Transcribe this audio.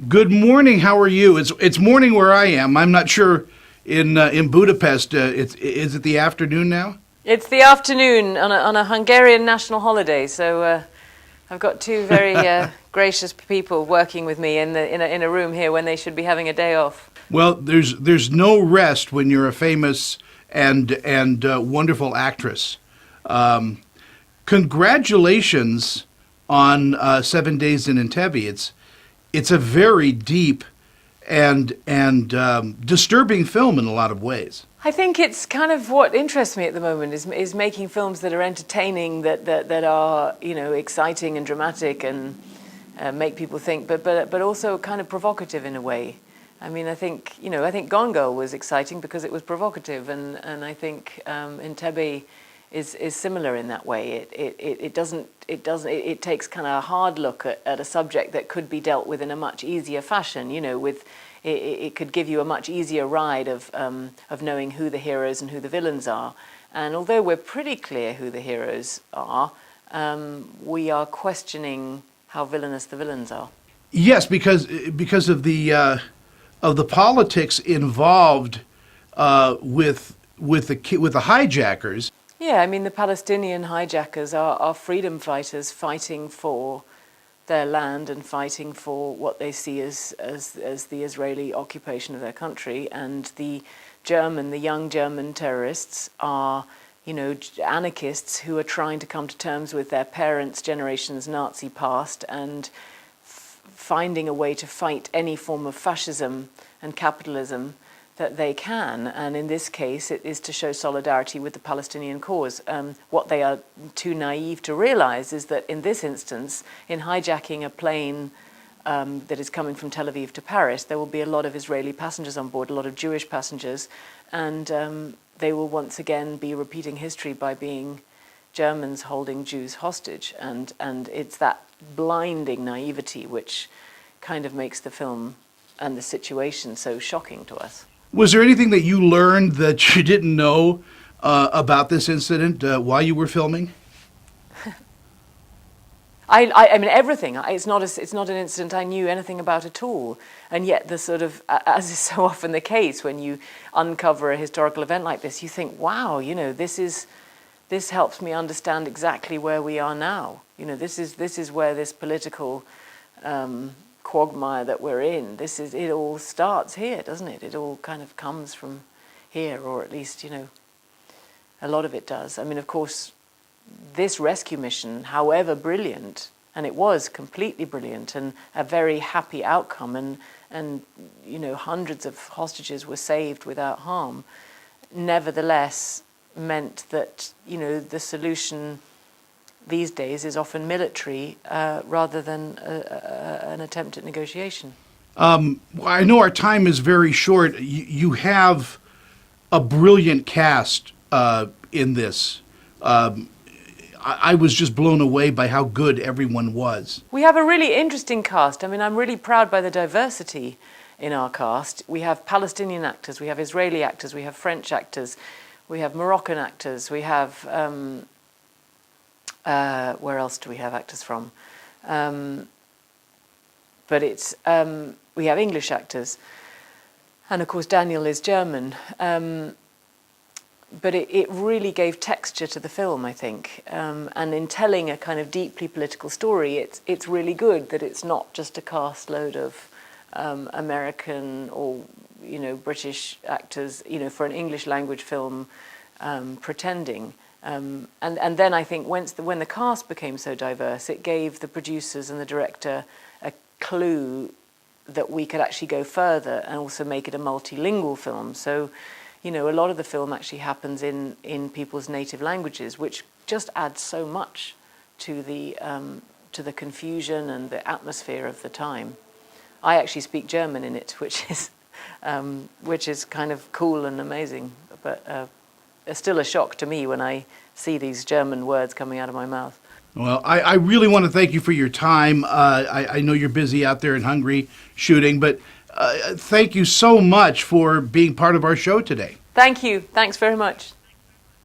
Good morning. How are you? It's morning where I am. I'm not sure in Budapest. Is it the afternoon now? It's the afternoon on a Hungarian national holiday, so I've got two very gracious people working with me in a room here when they should be having a day off. Well, there's no rest when you're a famous and wonderful actress. Congratulations on 7 Days in Entebbe. It's a very deep and disturbing film in a lot of ways. I think it's kind of what interests me at the moment is making films that are entertaining, that are exciting and dramatic and make people think, but also kind of provocative in a way. I mean, I think Gone Girl was exciting because it was provocative, and I think Entebbe is similar in that way. It takes kind of a hard look at a subject that could be dealt with in a much easier fashion. It could give you a much easier ride of knowing who the heroes and who the villains are. And although we're pretty clear who the heroes are, we are questioning how villainous the villains are. Yes, because of the politics involved with the hijackers. Yeah, I mean, the Palestinian hijackers are freedom fighters fighting for their land and fighting for what they see as the Israeli occupation of their country. And the young German terrorists are, anarchists who are trying to come to terms with their parents' generation's Nazi past and finding a way to fight any form of fascism and capitalism that they can, and in this case it is to show solidarity with the Palestinian cause. What they are too naive to realize is that in this instance, in hijacking a plane that is coming from Tel Aviv to Paris, there will be a lot of Israeli passengers on board, a lot of Jewish passengers, and they will once again be repeating history by being Germans holding Jews hostage, and it's that blinding naivety which kind of makes the film and the situation so shocking to us. Was there anything that you learned that you didn't know about this incident while you were filming? I mean everything. It's not an incident I knew anything about at all. And yet the sort of, as is so often the case when you uncover a historical event like this, you think, wow, this helps me understand exactly where we are now. This is where this political quagmire that we're in, it all starts here, doesn't it? It all kind of comes from here, or at least, a lot of it does. I mean, of course, this rescue mission, however brilliant, and it was completely brilliant and a very happy outcome, and hundreds of hostages were saved without harm, nevertheless meant that, the solution these days is often military rather than an attempt at negotiation. I know our time is very short. You have a brilliant cast in this. I was just blown away by how good everyone was. We have a really interesting cast. I mean, I'm really proud by the diversity in our cast. We have Palestinian actors, we have Israeli actors, we have French actors, we have Moroccan actors, we have... where else do we have actors from? But we have English actors. And of course Daniel is German. But it really gave texture to the film, I think. And in telling a kind of deeply political story, it's really good that it's not just a cast load of American or British actors, for an English language film pretending. And then I think when the cast became so diverse, it gave the producers and the director a clue that we could actually go further and also make it a multilingual film. So, a lot of the film actually happens in people's native languages, which just adds so much to the confusion and the atmosphere of the time. I actually speak German in it, which is kind of cool and amazing, but it's still a shock to me when I see these German words coming out of my mouth. Well, I really want to thank you for your time. I know you're busy out there in Hungary shooting, but thank you so much for being part of our show today. Thank you. Thanks very much.